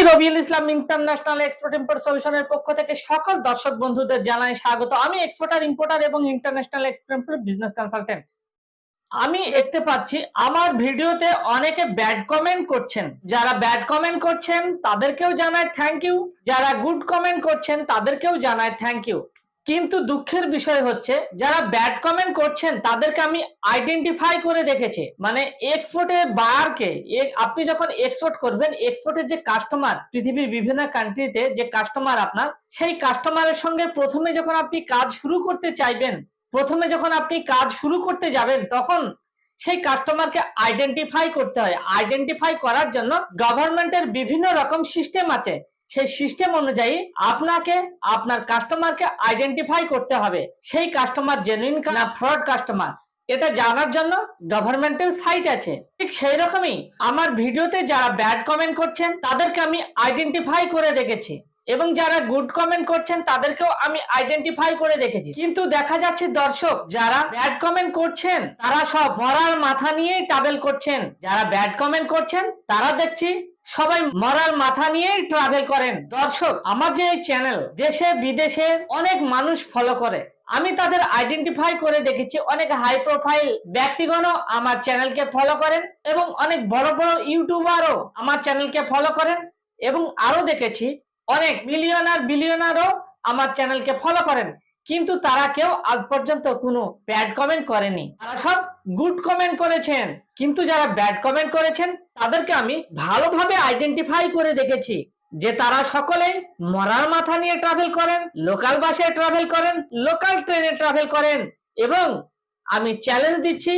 Rabiul Islam international export import সলিউশনের পক্ষ থেকে সকল দর্শক বন্ধুদের জানাই স্বাগত। আমি এক্সপোর্টার ইম্পোর্টার এবং international export import business consultant. আমি দেখতে পাচ্ছি আমার ভিডিওতে অনেকে ব্যাড কমেন্ট করছেন। যারা ব্যাড কমেন্ট করছেন তাদেরকেও জানাই থ্যাংক ইউ, যারা গুড কমেন্ট করছেন তাদেরকেও জানাই থ্যাংক ইউ। কিন্তু দুঃখের বিষয় হচ্ছে যারা ব্যাড কমেন্ট করছেন তাদেরকে আমি আইডেন্টিফাই করে দেখেছি। মানে এক্সপোর্টের বায়ারকে, আপনি যখন এক্সপোর্ট করবেন, এক্সপোর্টের যে কাস্টমার, পৃথিবীর বিভিন্ন কান্ট্রিতে যে কাস্টমার আপনার, সেই কাস্টমারের সঙ্গে প্রথমে যখন আপনি কাজ শুরু করতে চাইবেন, প্রথমে যখন আপনি কাজ শুরু করতে যাবেন, তখন সেই কাস্টমারকে আইডেন্টিফাই করতে হয়। আইডেন্টিফাই করার জন্য গভর্নমেন্টের বিভিন্ন রকম সিস্টেম আছে। সেই সিস্টেম অনুযায়ী আপনাকে আপনার কাস্টমারকে আইডেন্টিফাই করতে হবে সেই কাস্টমার জেনুইন না ফ্রড কাস্টমার, এটা জানার জন্য গভর্নমেন্টের সাইট আছে। ঠিক সেই রকমই আমার ভিডিওতে যারা ব্যাড কমেন্ট করছেন তাদেরকে আমি আইডেন্টিফাই করে দেখেছি, এবং যারা গুড কমেন্ট করছেন তাদেরকেও আমি আইডেন্টিফাই করে দেখেছি। কিন্তু দেখা যাচ্ছে দর্শক, যারা ব্যাড কমেন্ট করছেন তারা সব মরার মাথা নিয়েই ট্রাভেল করছেন। যারা ব্যাড কমেন্ট করছেন তারা দেখছি সবাই মরার মাথা নিয়েই ট্রাভেল করেন। দর্শক, আমার যে এই চ্যানেল দেশে বিদেশে অনেক মানুষ ফলো করে, আমি তাদের আইডেন্টিফাই করে দেখেছি। অনেক হাই প্রোফাইল ব্যক্তিগণও আমার চ্যানেলকে ফলো করেন, এবং অনেক বড় বড় ইউটিউবারও আমার চ্যানেলকে ফলো করেন, এবং আরো দেখেছি অনেক মিলিয়নার বিলিয়নারও আমার চ্যানেলকে ফলো করেন। কিন্তু তারা কেউ আজ পর্যন্ত কোনো ব্যাড কমেন্ট করেনি, তারা সব গুড কমেন্ট করেছেন। কিন্তু যারা ব্যাড কমেন্ট করেছেন তাদেরকে আমি ভালোভাবে আইডেন্টিফাই করে দেখেছি যে তারা সকলেই মরার মাথা নিয়ে ট্রাভেল করেন, লোকাল বাসে ট্রাভেল করেন, লোকাল ট্রেনে ট্রাভেল করেন, এবং আমি চ্যালেঞ্জ দিচ্ছি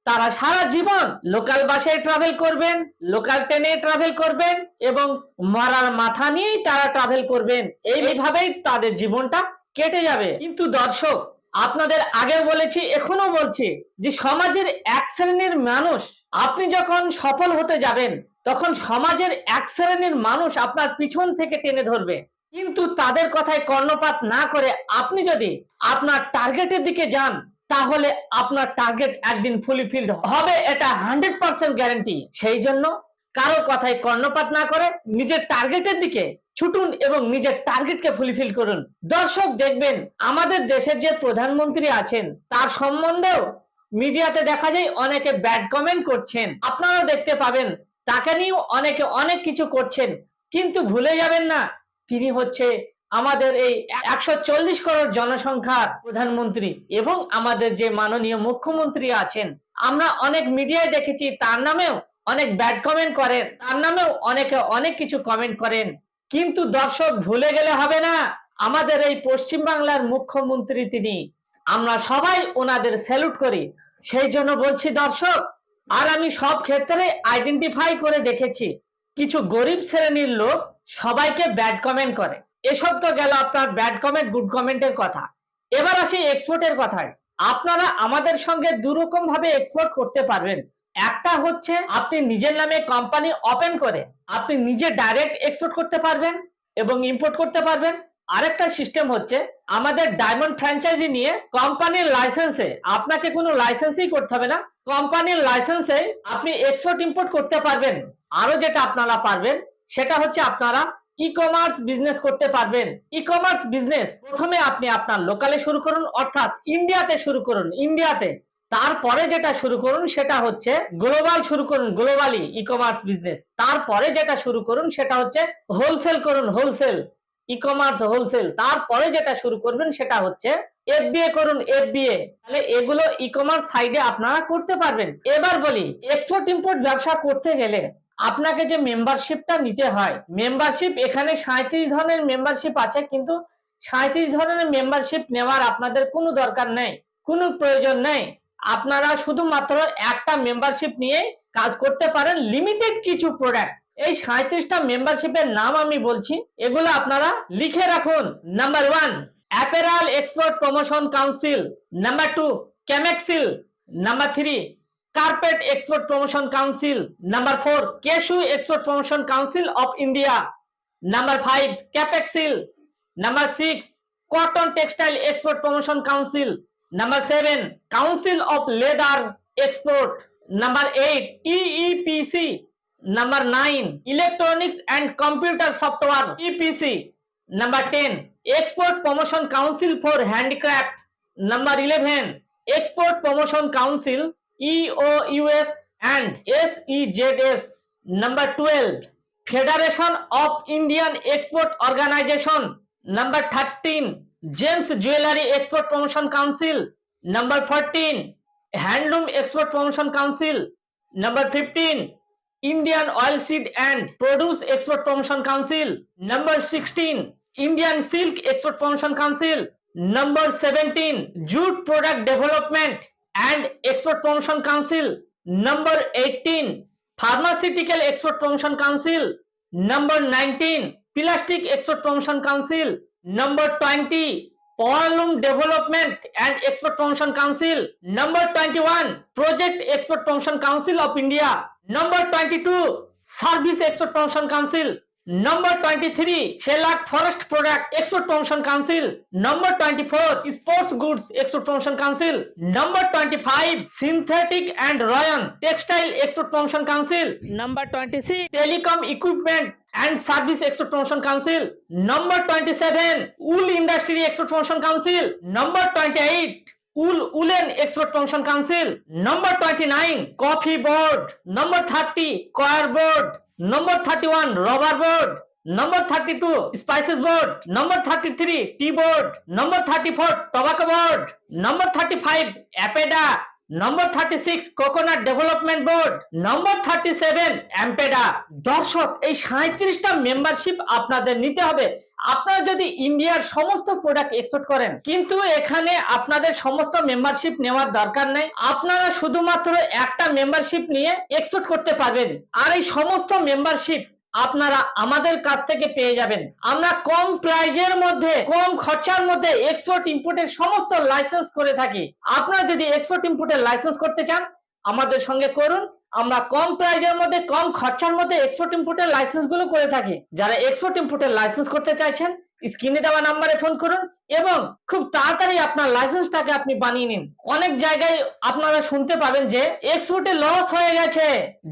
তারা সারা জীবন লোকাল বাসে ট্রাভেল করবেন, লোকাল ট্রেনে ট্রাভেল করবেন, এবং মরার মাথা নিয়েই তারা ট্রাভেল করবেন। এইভাবেই তাদের জীবনটা কেটে যাবে। কিন্তু দর্শক, আপনাদের আগে বলেছি, এখনো বলছি যে সমাজের এক শ্রেণীর মানুষ, আপনি যখন সফল হতে যাবেন তখন সমাজের এক শ্রেণীর মানুষ আপনার পিছন থেকে টেনে ধরবে। কিন্তু তাদের কথায় কর্ণপাত না করে আপনি যদি আপনার টার্গেটের দিকে যান, তাহলে আপনার টার্গেট একদিন ফুলফিলড হবে, এটা 100% গ্যারান্টি। সেই জন্য কারো কথায় কর্ণপাত না করে নিজের টার্গেটের দিকে ছুটুন এবং নিজের টার্গেটকে ফুলফিল করুন। দর্শক, দেখবেন আমাদের দেশের যে প্রধানমন্ত্রী আছেন তার সম্বন্ধেও মিডিয়াতে দেখা যায় অনেকে ব্যাড কমেন্ট করছেন, আপনারাও দেখতে পাবেন তাকে নিয়েও অনেকে অনেক কিছু করছেন। কিন্তু ভুলে যাবেন না, তিনি হচ্ছে আমাদের এই 140 করোড় জনসংখ্যার প্রধানমন্ত্রী, এবং আমাদের যে মাননীয় মুখ্যমন্ত্রী আছেন, আমরা অনেক মিডিয়ায় দেখেছি তার নামেও অনেক ব্যাড কমেন্ট করেন, তার নামেও অনেকে অনেক কিছু কমেন্ট করেন। কিন্তু দর্শক, ভুলে গেলে হবে না, আমাদের এই পশ্চিম বাংলার মুখ্যমন্ত্রী তিনি, আমরা সবাই ওনাদের স্যালুট করি। সেই জন্য বলছি দর্শক, আর আমি সব ক্ষেত্রে আইডেন্টিফাই করে দেখেছি কিছু গরিব শ্রেণীর লোক সবাইকে ব্যাড কমেন্ট করে। এসব তো গেল আপনার ব্যাড কমেন্ট গুড কমেন্টের কথা। এবার আসি এক্সপোর্টের কথায়। আপনারা আমাদের সঙ্গে দুরকম ভাবে এক্সপোর্ট করতে পারবেন। একটা হচ্ছে আপনি নিজের নামে কোম্পানি ওপেন করে আপনি নিজে ডাইরেক্ট এক্সপোর্ট করতে পারবেন এবং ইম্পোর্ট করতে পারবেন। আরেকটা সিস্টেম হচ্ছে আমাদের ডায়মন্ড ফ্র্যাঞ্চাইজি নিয়ে কোম্পানির লাইসেন্সে, আপনাকে কোনো লাইসেন্সই করতে হবে না, কোম্পানির লাইসেন্সে আপনি এক্সপোর্ট ইম্পোর্ট করতে পারবেন। আরো যেটা আপনারা পারবেন সেটা হচ্ছে আপনারা ই কমার্স বিজনেস করতে পারবেন। ই কমার্স বিজনেস প্রথমে আপনি আপনার লোকালে শুরু করুন, অর্থাৎ ইন্ডিয়াতে শুরু করুন, ইন্ডিয়াতে। তারপরে যেটা শুরু করুন সেটা হচ্ছে গ্লোবাল শুরু করুন, গ্লোবালি ই কমার্স বিজনেস। তারপরে যেটা শুরু করুন সেটা হচ্ছে হোলসেল করুন, হোলসেল ই কমার্স হোলসেল। তারপরে যেটা শুরু করবেন সেটা হচ্ছে এফবিএ করুন, এফবিএ। তাহলে এগুলো ই কমার্স সাইডে আপনারা করতে পারবেন। এবার বলি, এক্সপোর্ট ইম্পোর্ট ব্যবসা করতে গেলে আপনাকে যে মেম্বারশিপটা নিতে হয়, মেম্বারশিপ এখানে 37 ধরনের মেম্বারশিপ আছে, কিন্তু 37 ধরনের মেম্বারশিপ নেওয়ার আপনাদের কোনো দরকার নেই, কোনো প্রয়োজন নেই। আপনারা শুধুমাত্র একটা মেম্বারশিপ নিয়ে কাজ করতে পারেন, লিমিটেড কিছু প্রোডাক্ট। এই 37টা মেম্বারশিপের নাম আমি বলছি, এগুলো আপনারা লিখে রাখুন। Number 1, apparel export promotion council. Number 2, Chemexcil. Number 3, carpet export promotion council. Number 4, cashew export promotion council of India. Number 5, Capexil. Number 6, cotton textile export promotion council. Number 7, council of leather export. Number 8, EEPC. Number 9, electronics and computer software EPC. Number 10, Export Promotion Council for Handicraft. Number 11, Export Promotion Council EOUS and SEZS. Number 12, Federation of Indian Export Organization. Number 13, James Jewellery Export Promotion Council. Number 14, Handloom Export Promotion Council. Number 15, Indian Oilseed and Produce Export Promotion Council. Number 16, Indian Silk Export Promotion Council. Number 17, Jute Product Development and Export Promotion Council. Number 18, Pharmaceutical Export Promotion Council. Number 19, Plastic Export Promotion Council. Number 20, Powerloom Development and Export Promotion Council. Number 21, Project Export Promotion Council of India. Number 22, Service Export Promotion Council. Number 23, Shellac Forest Product Export Promotion Council. Number 24, Sports Goods Export Promotion Council. Number 25, Synthetic and Rayon Textile Export Promotion Council. Number 26, Telecom Equipment and Service Export Promotion Council. Number 27, Wool Industry Export Promotion Council. Number 28, Woolen Export Promotion Council. Number 29, Coffee Board. Number 30, Coir Board. Number 31, Rubber Board. Number 32, Spices Board. Number 33, Tea Board. Number 34, Tobacco Board. Number 35, APEDA. Number 36, Coconut Development Board. Number 37, AMPEDA. দর্শক, এই 37টা membership আপনাদের নিতে হবে আপনারা যদি ইন্ডিয়ার সমস্ত product export করেন। কিন্তু এখানে আপনাদের সমস্ত মেম্বারশিপ নেওয়ার দরকার নেই, আপনারা শুধুমাত্র একটা মেম্বারশিপ নিয়ে এক্সপোর্ট করতে পারবেন। আর এই সমস্ত মেম্বারশিপ আপনারা আমাদের কাছ থেকে পেয়ে যাবেন। আমরা কম প্রাইজের মধ্যে, কম খরচার মধ্যে এক্সপোর্ট ইম্পোর্টের সমস্ত লাইসেন্স করে থাকি। আপনারা যদি এক্সপোর্ট ইম্পোর্টের লাইসেন্স করতে চান আমাদের সঙ্গে করুন। আমরা কম প্রাইজের মধ্যে, কম খরচার মধ্যে এক্সপোর্ট ইম্পোর্টের লাইসেন্স গুলো করে থাকি। যারা এক্সপোর্ট ইম্পোর্টের লাইসেন্স করতে চাইছেন স্ক্রিনে দেওয়া নাম্বারে ফোন করুন এবং খুব তাড়াতাড়ি আপনার লাইসেন্সটাকে আপনি বানিয়ে নিন। অনেক জায়গায় আপনারা শুনতে পাবেন যে এক্সপোর্টে লস হয়ে গেছে।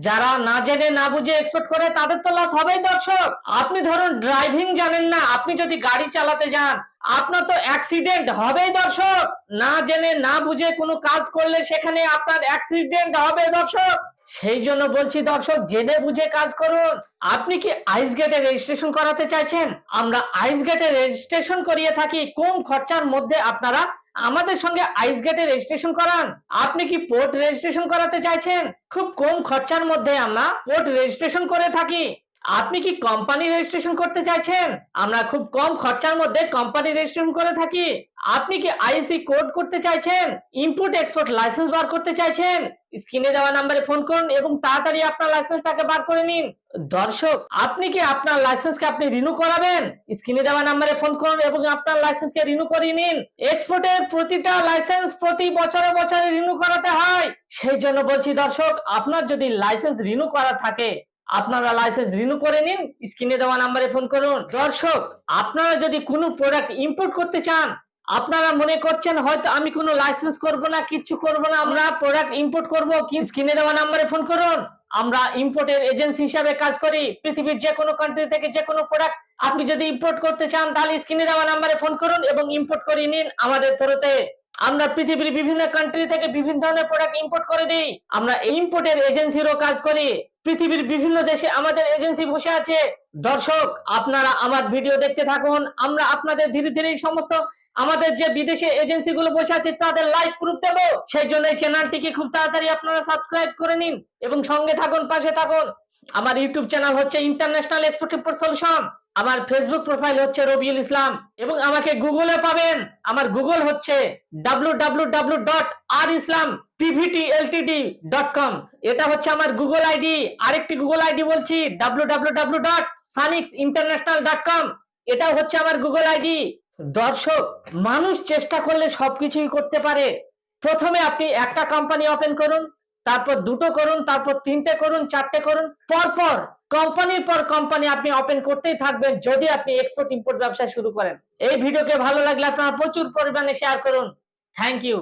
যারা না জেনে না বুঝে এক্সপোর্ট করে তাদের তো লস হবেই। দর্শক, আপনি ধরুন ড্রাইভিং জানেন না, আপনি যদি গাড়ি চালাতে যান আপনার তো অ্যাক্সিডেন্ট হবেই। দর্শক, না জেনে না বুঝে কোনো কাজ করলে সেখানে আপনার অ্যাক্সিডেন্ট হবে। দর্শক, সেই জন্য বলছি দর্শক, জেনে বুঝে কাজ করুন। আপনি কি আইস গেটে রেজিস্ট্রেশন করাতে চাইছেন? আমরা আইস গেটে রেজিস্ট্রেশন করিয়ে থাকি কম খরচার মধ্যে। আপনারা আমাদের সঙ্গে আইস গেটে রেজিস্ট্রেশন করান। আপনি কি পোর্ট রেজিস্ট্রেশন করাতে চাইছেন? খুব কম খরচার মধ্যে আমরা পোর্ট রেজিস্ট্রেশন করে থাকি। আপনি কি কোম্পানি রেজিস্ট্রেশন করতে চাইছেন? আমরা খুব কম খরচার মধ্যে কোম্পানি রেজিস্ট্রেশন করে থাকি। আপনি কি আইসি কোড করতে চাইছেন? ইম্পোর্ট এক্সপোর্ট লাইসেন্স বার করতে চাইছেন? স্ক্রিনে দেওয়া নম্বরে ফোন করুন এবং তাড়াতাড়ি আপনার লাইসেন্সটাকে বার করে নিন। দর্শক, আপনি কি আপনার লাইসেন্সকে আপনি রিনিউ করাবেন? স্ক্রিনে দেওয়া নম্বরে ফোন করুন এবং আপনার লাইসেন্সকে রিনিউ করিয়ে নিন। এক্সপোর্টের প্রতিটা লাইসেন্স প্রতি বছরে বছরে রিনিউ করাতে হয়। সেই জন্য বলছি দর্শক, আপনার যদি লাইসেন্স রিনিউ করা থাকে আপনারা লাইসেন্স রিনিউ করে নিন। স্ক্রিনে দেওয়া নম্বরে ফোন করুন। দর্শক, আপনারা যদি কোনো প্রোডাক্ট ইম্পোর্ট করতে চান, আপনারা মনে করছেন হয়তো আমি কোনো লাইসেন্স করব না, কিচ্ছু করব না, আমরা প্রোডাক্ট ইম্পোর্ট করব, স্ক্রিনে দেওয়া নম্বরে ফোন করুন। আমরা ইম্পোর্টের এজেন্সি হিসাবে কাজ করি। পৃথিবীর যে কোনো কান্ট্রি থেকে যে কোনো প্রোডাক্ট আপনি যদি ইম্পোর্ট করতে চান তাহলে স্ক্রিনে দেওয়া নম্বরে ফোন করুন এবং ইম্পোর্ট করে নিন আমাদের থ্রুতে। আমরা পৃথিবীর বিভিন্ন কান্ট্রি থেকে বিভিন্ন ধরনের প্রোডাক্ট ইম্পোর্ট করে দিই। আমরা ইম্পোর্টের এজেন্সিরও কাজ করি। পৃথিবীর বিভিন্ন দেশে আমাদের এজেন্সি বসে আছে। দর্শক, আপনারা আমার ভিডিও দেখতে থাকুন। আমরা আপনাদের ধীরে ধীরে সমস্ত আমাদের যে বিদেশে এজেন্সিগুলো বসে আছে তাদের লাইভ প্রুফ দেব। সেই জন্য এই চ্যানেলটিকে খুব তাড়াতাড়ি আপনারা সাবস্ক্রাইব করে নিন এবং সঙ্গে থাকুন, পাশে থাকুন। আমার ইউটিউব চ্যানেল হচ্ছে ইন্টারন্যাশনাল এক্সপোর্ট ইম্পোর্ট সলিউশন। আমার ফেসবুক প্রোফাইল হচ্ছে রবিউল ইসলাম এবং আমাকে গুগলে পাবেন। আমার গুগল হচ্ছে www.rislampvtltd.com। এটা হচ্ছে আমার গুগল আইডি। আরেকটি গুগল আইডি বলছি www.sanixinternational.com। এটা হচ্ছে আমার গুগল আইডি। দর্শক, মানুষ চেষ্টা করলে সবকিছুই করতে পারে। প্রথমে আপনি একটা কোম্পানি ওপেন করুন, তারপর দুটো করুন, তারপর তিনটে করুন, চারটে করুন, পরপর কোম্পানির পর কোম্পানি আপনি ওপেন করতেই থাকবেন যদি আপনি এক্সপোর্ট ইম্পোর্ট ব্যবসা শুরু করেন। এই ভিডিওকে ভালো লাগলে আপনারা প্রচুর পরিমাণে শেয়ার করুন। Thank you.